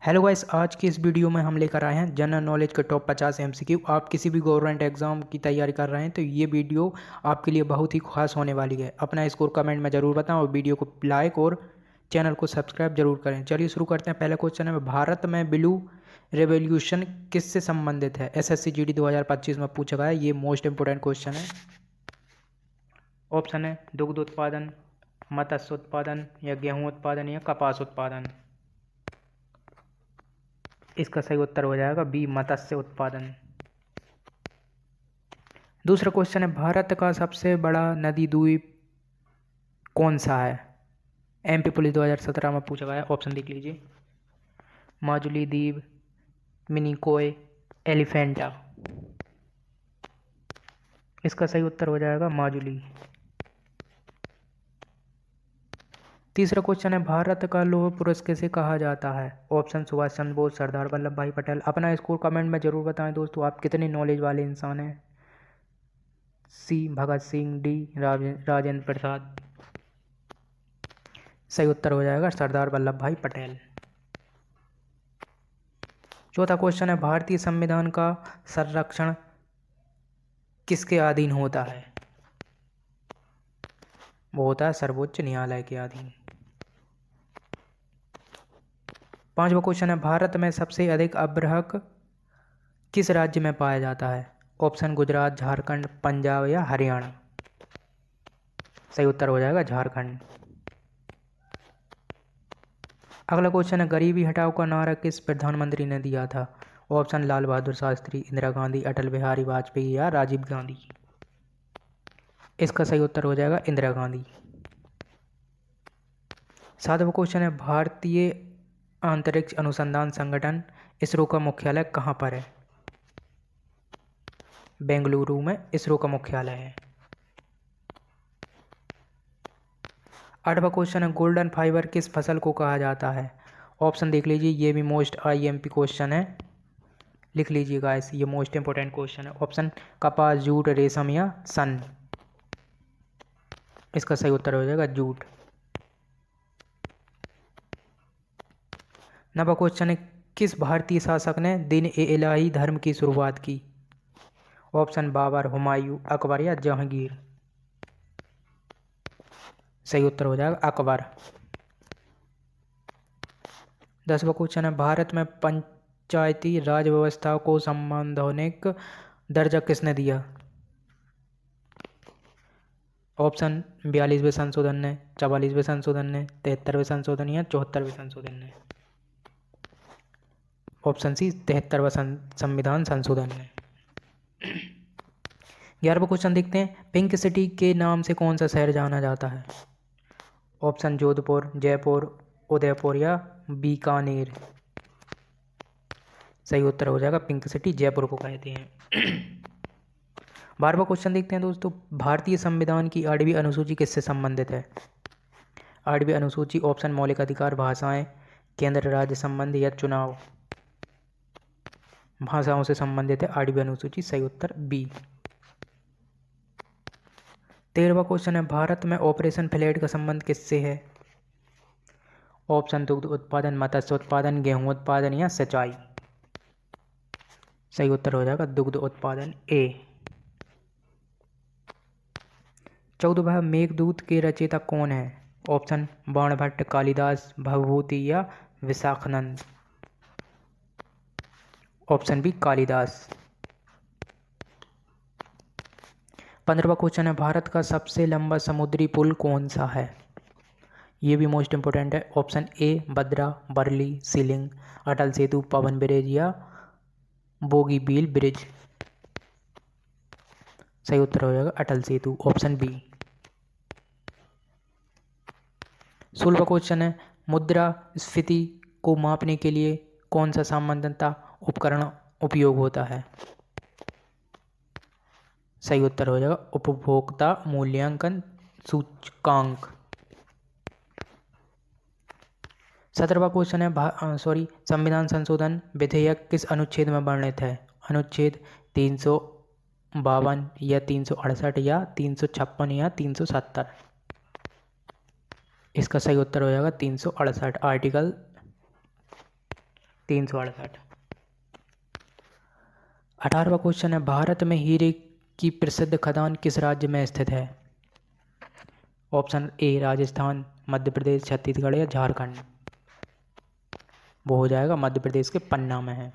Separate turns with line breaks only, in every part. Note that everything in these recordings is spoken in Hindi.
हेलो गाइस, आज की इस वीडियो में हम लेकर आए हैं जनरल नॉलेज के टॉप 50 एमसीक्यू। आप किसी भी गवर्नमेंट एग्जाम की तैयारी कर रहे हैं तो ये वीडियो आपके लिए बहुत ही खास होने वाली है। अपना स्कोर कमेंट में ज़रूर बताएं और वीडियो को लाइक और चैनल को सब्सक्राइब जरूर करें। चलिए शुरू करते हैं। पहला क्वेश्चन है, भारत में ब्लू रेवोल्यूशन किससे संबंधित है? SSC GD 2025 में पूछा गया है। ये मोस्ट इंपोर्टेंट क्वेश्चन है। ऑप्शन है दुग्ध उत्पादन, मत्स्य उत्पादन या गेहूँ उत्पादन या कपास उत्पादन। इसका सही उत्तर हो जाएगा बी, मत्स्य उत्पादन। दूसरा क्वेश्चन है, भारत का सबसे बड़ा नदी द्वीप कौन सा है? MP पुलिस 2017 में पूछा गया है। ऑप्शन देख लीजिए, माजुली द्वीप, मिनिकोय, एलिफेंटा। इसका सही उत्तर हो जाएगा माजुली। तीसरा क्वेश्चन है, भारत का लौह पुरुष किसे कहा जाता है? ऑप्शन सुभाष चंद्र बोस, सरदार वल्लभ भाई पटेल। अपना स्कोर कमेंट में जरूर बताएं दोस्तों, आप कितने नॉलेज वाले इंसान हैं। सी, भगत सिंह। डी, राजेंद्र प्रसाद। सही उत्तर हो जाएगा सरदार वल्लभ भाई पटेल। चौथा क्वेश्चन है, भारतीय संविधान का संरक्षण किसके अधीन होता है? वो होता है सर्वोच्च न्यायालय के अधीन। पांचवा क्वेश्चन है, भारत में सबसे अधिक अभ्रक किस राज्य में पाया जाता है? ऑप्शन गुजरात, झारखंड, पंजाब या हरियाणा। सही उत्तर हो जाएगा झारखंड। अगला क्वेश्चन है, गरीबी हटाओ का नारा किस प्रधानमंत्री ने दिया था? ऑप्शन लाल बहादुर शास्त्री, इंदिरा गांधी, अटल बिहारी वाजपेयी या राजीव गांधी। इसका सही उत्तर हो जाएगा इंदिरा गांधी। सातवां क्वेश्चन है, भारतीय अंतरिक्ष अनुसंधान संगठन इसरो का मुख्यालय कहाँ पर है? बेंगलुरु में इसरो का मुख्यालय है। आठवां क्वेश्चन है, गोल्डन फाइबर किस फसल को कहा जाता है? ऑप्शन देख लीजिए, ये भी मोस्ट IMP क्वेश्चन है, लिख लीजिए गाइस, ये मोस्ट इंपोर्टेंट क्वेश्चन है। ऑप्शन कपास, जूट, रेशम या सन। इसका सही उत्तर हो जाएगा जूट। नवा क्वेश्चन है, किस भारतीय शासक ने दिन-ए-इलाही धर्म की शुरुआत की? ऑप्शन बाबर, हुमायूं, अकबर या जहांगीर। सही उत्तर हो जाएगा अकबर। 10वां क्वेश्चन है, भारत में पंचायती राज व्यवस्था को संवैधानिक दर्जा किसने दिया? ऑप्शन 42वें संशोधन ने, 44वें संशोधन ने, 73वें संशोधन या 74वें संशोधन ने। ऑप्शन सी, 73वां संविधान संशोधन ने। 11वां क्वेश्चन देखते हैं, पिंक सिटी के नाम से कौन सा शहर जाना जाता है? ऑप्शन जोधपुर, जयपुर, उदयपुर या बीकानेर। सही उत्तर हो जाएगा पिंक सिटी, जयपुर को कहते हैं। 12वां क्वेश्चन देखते हैं दोस्तों, भारतीय संविधान की 8वीं अनुसूची किससे संबंधित है? 8वीं अनुसूची, ऑप्शन मौलिक अधिकार, भाषाएं, केंद्र राज्य संबंध या चुनाव। भाषाओं से संबंधित है 8वीं अनुसूची। सही उत्तर बी। 13वां क्वेश्चन है, भारत में ऑपरेशन फ्लैड का संबंध किससे है? ऑप्शन दुग्ध उत्पादन, मत्स्य उत्पादन, गेहूं उत्पादन या सिंचाई। सही उत्तर हो जाएगा दुग्ध उत्पादन, ए। 14वां, मेघदूत के रचयिता कौन है? ऑप्शन बाणभट्ट, कालिदास, भवभूति या विशाखानंद। Option B, Kalidasa. 15वां क्वेश्चन है, भारत का सबसे लंबा समुद्री पुल कौन सा है? ये भी मोस्ट इंपोर्टेंट है। Option A, Bandra, Worli, sea link, Atal Setu, Pamban bridge या बोगीबील ब्रिज। सही उत्तर हो जाएगा अटल सेतु, ऑप्शन बी। 16वां क्वेश्चन है, मुद्रास्फीति को मापने के लिए कौन सा सामान्यतः उपकरण उपयोग होता है? सही उत्तर हो जाएगा उपभोक्ता मूल्यांकन सूचकांक। 17वां क्वेश्चन है, संविधान संशोधन विधेयक किस अनुच्छेद में वर्णित है? अनुच्छेद 352 या 368 या 356 या 370। इसका सही उत्तर हो जाएगा 368, आर्टिकल 368। 18वां क्वेश्चन है, भारत में हीरे की प्रसिद्ध खदान किस राज्य में स्थित है? ऑप्शन ए राजस्थान, मध्य प्रदेश, छत्तीसगढ़ या झारखंड। वो हो जाएगा मध्य प्रदेश के पन्ना में है।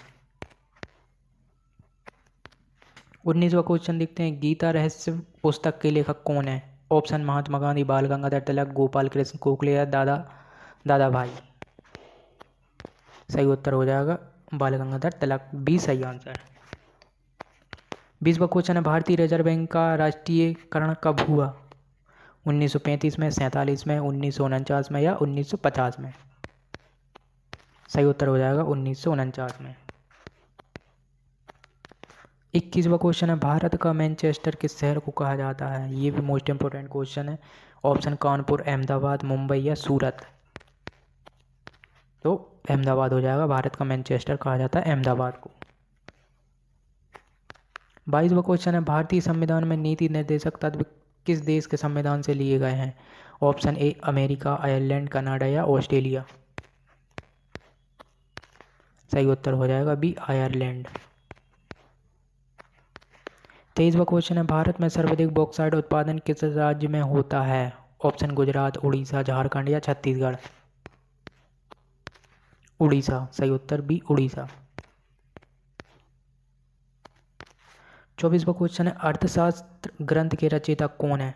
19वां क्वेश्चन देखते हैं, गीता रहस्य पुस्तक के लेखक कौन है? ऑप्शन महात्मा गांधी, बाल गंगाधर तिलक, गोपाल कृष्ण गोखले या दादा भाई। सही उत्तर हो जाएगा बाल गंगाधर तिलक, बी सही आंसर। 20वां क्वेश्चन है, भारतीय रिजर्व बैंक का राष्ट्रीयकरण कब हुआ? 1935 में, 47 में, 1949 में या 1950 में। सही उत्तर हो जाएगा 1949 में। 21वां क्वेश्चन है, भारत का मैनचेस्टर किस शहर को कहा जाता है? ये भी मोस्ट इंपोर्टेंट क्वेश्चन है। ऑप्शन कानपुर, अहमदाबाद, मुंबई या सूरत। तो अहमदाबाद हो जाएगा, भारत का मैनचेस्टर कहा जाता है अहमदाबाद को। 22वां क्वेश्चन है, भारतीय संविधान में नीति निर्देशक तत्व किस देश के संविधान से लिए गए हैं? Option A America, Ireland, Canada या ऑस्ट्रेलिया। सही उत्तर हो जाएगा बी आयरलैंड। 23वां क्वेश्चन है, भारत में सर्वाधिक बॉक्साइट उत्पादन किस राज्य में होता है? ऑप्शन गुजरात, उड़ीसा, झारखंड या छत्तीसगढ़। उड़ीसा। सही उत्तर बी उड़ीसा। 24वां क्वेश्चन है, अर्थशास्त्र ग्रंथ के रचयिता कौन है?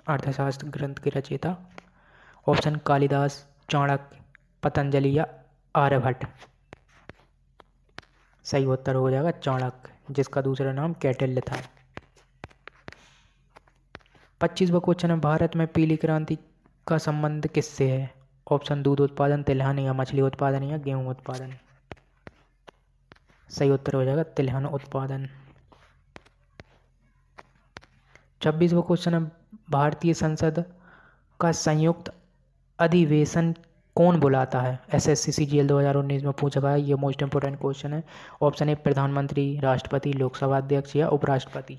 अर्थशास्त्र ग्रंथ के रचयिता ऑप्शन कालिदास, चाणक्य, पतंजलि या आर्यभट्ट। सही उत्तर हो जाएगा चाणक्य, जिसका दूसरा नाम कैटिल्य था। 25वां क्वेश्चन है, भारत में पीली क्रांति का संबंध किससे है? ऑप्शन दूध उत्पादन, तिलहन या मछली उत्पादन या गेहूं उत्पादन। सही उत्तर हो जाएगा तिलहन उत्पादन। 26वां क्वेश्चन है, भारतीय संसद का संयुक्त अधिवेशन कौन बुलाता है? एसएससी सीजीएल 2019 में पूछा गया, ये मोस्ट इंपोर्टेंट क्वेश्चन है। ऑप्शन ए प्रधानमंत्री, राष्ट्रपति, लोकसभा अध्यक्ष या उपराष्ट्रपति।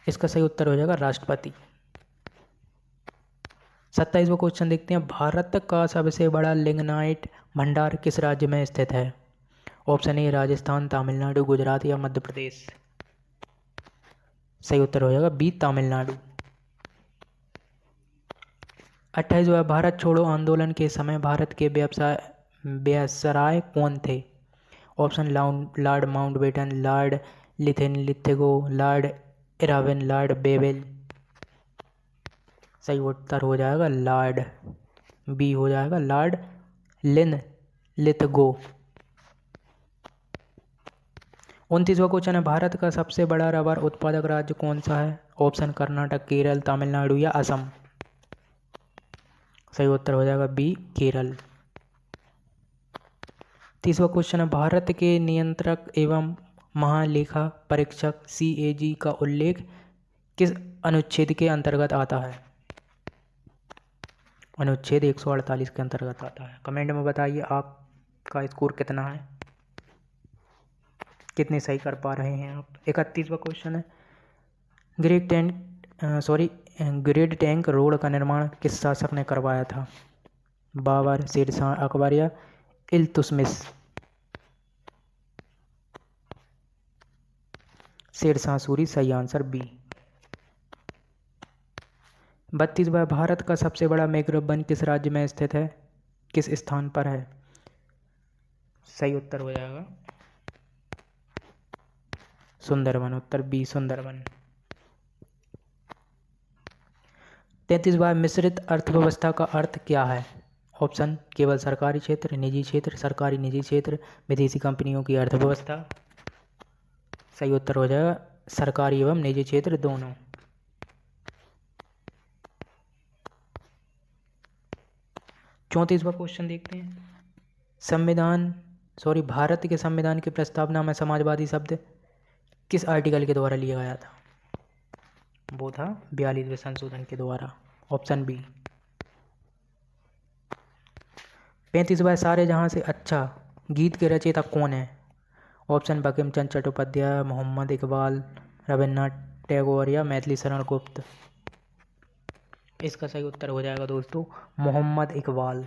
इसका सही उत्तर हो जाएगा राष्ट्रपति। 27वां क्वेश्चन देखते हैं, भारत का सबसे बड़ा लिग्नाइट भंडार किस राज्य में स्थित है? ऑप्शन ए राजस्थान, तमिलनाडु, गुजरात या मध्य प्रदेश। सही उत्तर हो जाएगा बी तमिलनाडु। 28वां, भारत छोड़ो आंदोलन के समय भारत के वायसराय कौन थे? Option Lord Mountbatten, Lord Linlithgow, Lord Irwin, Lord Wavell. सही उत्तर हो जाएगा लॉर्ड, बी हो जाएगा लॉर्ड लिथगो। 29वां क्वेश्चन है, भारत का सबसे बड़ा रबर उत्पादक राज्य कौन सा है? ऑप्शन कर्नाटक, केरल, तमिलनाडु या असम। सही उत्तर हो जाएगा बी केरल। 30वां क्वेश्चन है, भारत के नियंत्रक एवं महालेखा परीक्षक CAG का उल्लेख किस अनुच्छेद के अंतर्गत आता है? अनुच्छेद 148 के अंतर्गत आता है। कमेंट में बताइए आपका स्कोर कितना है, कितने सही कर पा रहे हैं आप। 31वां क्वेश्चन है, ग्रेट टैंक रोड का निर्माण किस शासक ने करवाया था? बाबर, शेरशाह, अकबर या इल्तुतमिश। शेरशाह सूरी। सही आंसर बी। 32वां, भारत का सबसे बड़ा मैंग्रोव वन किस राज्य में स्थित है, किस स्थान पर है? सही उत्तर हो जाएगा सुंदरवन। उत्तर बी सुंदरवन। 33वां, मिश्रित अर्थव्यवस्था का अर्थ क्या है? ऑप्शन केवल सरकारी क्षेत्र, निजी क्षेत्र, सरकारी निजी क्षेत्र, विदेशी कंपनियों की अर्थव्यवस्था। सही उत्तर हो जाएगा सरकारी एवं निजी क्षेत्र दोनों। 34वां क्वेश्चन देखते हैं, भारत के संविधान की प्रस्तावना में समाजवादी शब्द किस आर्टिकल के द्वारा लिया गया था? वो था 42वें संशोधन के द्वारा। Option B. 35वां, सारे जहां से अच्छा गीत के रचयिता कौन है? ऑप्शन बंकिम चंद्र चट्टोपाध्याय, मोहम्मद इकबाल, रविन्द्रनाथ टैगोर या मैथिली शरण गुप्त। इसका सही उत्तर हो जाएगा दोस्तों मोहम्मद इकबाल।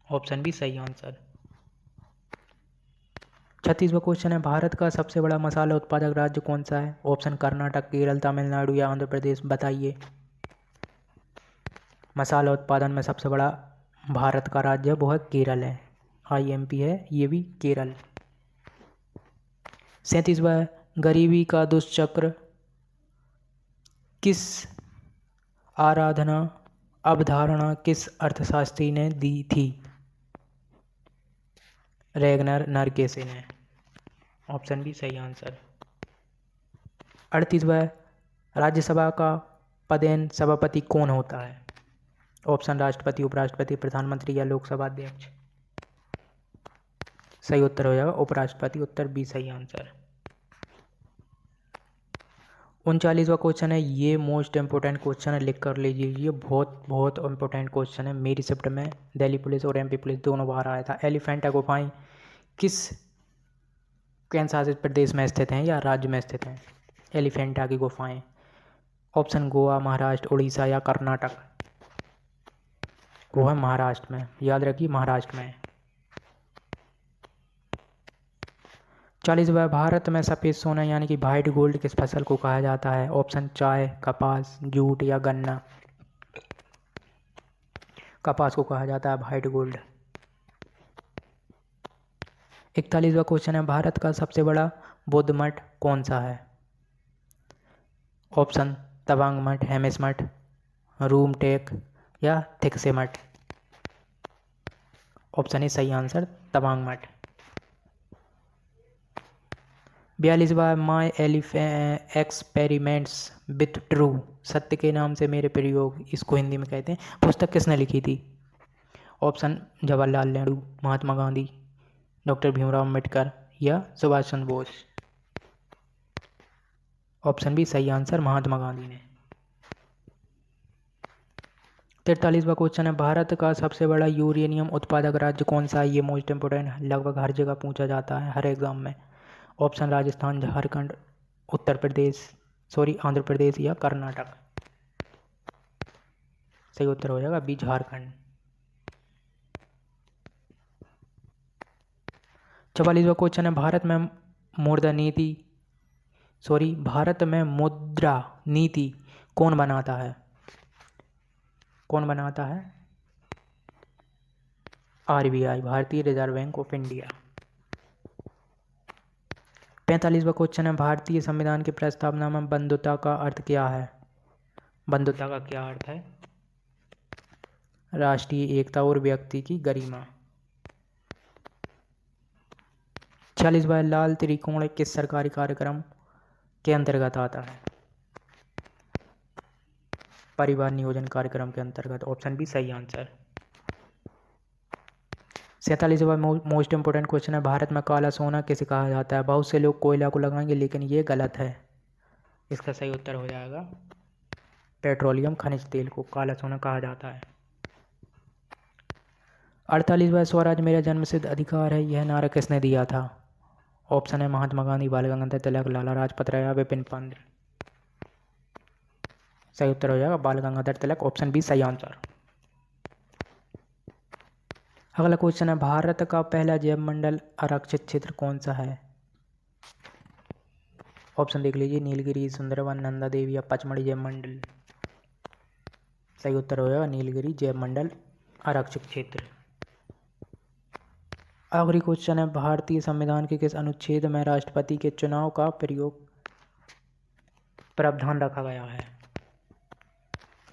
ऑप्शन बी सही आंसर। 36वां क्वेश्चन है, भारत का सबसे बड़ा मसाला उत्पादक राज्य कौन सा है? ऑप्शन कर्नाटक, केरल, तमिलनाडु या आंध्र प्रदेश। बताइए। मसाला उत्पादन में सबसे बड़ा भारत का राज्य वो है केरल है। IMP है ये भी केरल। 37वां, गरीबी का दुष्चक्र किस आराधना अवधारणा किस अर्थशास्त्री ने दी थी? रेगनर नरकेसे ने। ऑप्शन बी सही आंसर। 38वां, राज्यसभा का पदेन सभापति कौन होता है? ऑप्शन राष्ट्रपति, उपराष्ट्रपति, प्रधानमंत्री या लोकसभा अध्यक्ष। सही उत्तर हो जाएगा उपराष्ट्रपति। उत्तर बी सही आंसर। 39वां क्वेश्चन है, ये मोस्ट इंपोर्टेंट क्वेश्चन है, लिख कर लीजिए। ये बहुत बहुत इंपॉर्टेंट क्वेश्चन है। मेरी शिफ्ट में दिल्ली पुलिस और MP पुलिस दोनों बार आया था। एलिफेंटा गुफाएं किस केंद्र शासित प्रदेश में स्थित हैं या राज्य में स्थित हैं? एलिफेंटा की गुफाएं। ऑप्शन गोवा, महाराष्ट्र, उड़ीसा या कर्नाटक। वो है महाराष्ट्र में, याद रखिए महाराष्ट्र में। 40वां, भारत में सफ़ेद सोना यानी कि वाइट गोल्ड किस फसल को कहा जाता है? ऑप्शन चाय, कपास, जूट या गन्ना। कपास को कहा जाता है वाइट गोल्ड। 41वां क्वेश्चन है, भारत का सबसे बड़ा बौद्ध मठ कौन सा है? ऑप्शन तवांग मठ, हेमिस मठ, रूमटेक या थिकसे मठ। ऑप्शन ए सही आंसर तवांग मठ। 42वां, माई एक्सपेरिमेंट्स विथ ट्रू सत्य के नाम से मेरे प्रयोग, इसको हिंदी में कहते हैं, पुस्तक किसने लिखी थी? ऑप्शन जवाहरलाल नेहरू, महात्मा गांधी, डॉक्टर भीमराव अम्बेडकर या सुभाष चंद्र बोस। ऑप्शन बी सही आंसर महात्मा गांधी ने। 43वां क्वेश्चन है, भारत का सबसे बड़ा यूरेनियम उत्पादक राज्य कौन सा है? ये मोस्ट इंपोर्टेंट है, लगभग हर जगह पूछा जाता है हर एग्जाम में। ऑप्शन राजस्थान, झारखंड, आंध्र प्रदेश या कर्नाटक। सही उत्तर हो जाएगा बी झारखंड। 44वां क्वेश्चन है, भारत में मुद्रा नीति कौन बनाता है? कौन बनाता है? RBI, भारतीय रिजर्व बैंक ऑफ इंडिया। 45वां क्वेश्चन है, भारतीय संविधान की प्रस्तावना में बंधुता का अर्थ क्या है? बंधुता का क्या अर्थ है? राष्ट्रीय एकता और व्यक्ति की गरिमा। 46वां, लाल त्रिकोण किस सरकारी कार्यक्रम के अंतर्गत आता है? परिवार नियोजन कार्यक्रम के अंतर्गत। ऑप्शन बी सही आंसर। 47वां मोस्ट इंपोर्टेंट क्वेश्चन है, भारत में काला सोना किसे कहा जाता है? बहुत से लोग कोयला को लगाएंगे लेकिन ये गलत है। इसका सही उत्तर हो जाएगा पेट्रोलियम खनिज तेल को काला सोना कहा जाता है। 48वां, स्वराज मेरा जन्मसिद्ध अधिकार है, यह नारा किसने दिया था? ऑप्शन है महात्मा गांधी, बाल गंगाधर तिलक, लाला लाजपत राय या विपिन पंत। सही उत्तर हो जाएगा बाल गंगाधर तिलक। ऑप्शन बी सही आंसर। अगला क्वेश्चन है, भारत का पहला जैव मंडल आरक्षित क्षेत्र कौन सा है? ऑप्शन देख लीजिए, नीलगिरी, सुंदरवन, नंदा देवी या पचमढ़ी जैव मंडल। सही उत्तर हो जाएगा नीलगिरी जैव मंडल आरक्षित क्षेत्र। आखिरी क्वेश्चन है, भारतीय संविधान के किस अनुच्छेद में राष्ट्रपति के चुनाव का प्रावधान रखा गया है?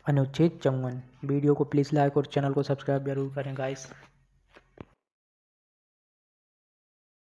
अनुच्छेद 54। वीडियो को प्लीज़ लाइक और चैनल को सब्सक्राइब जरूर करें गाइस।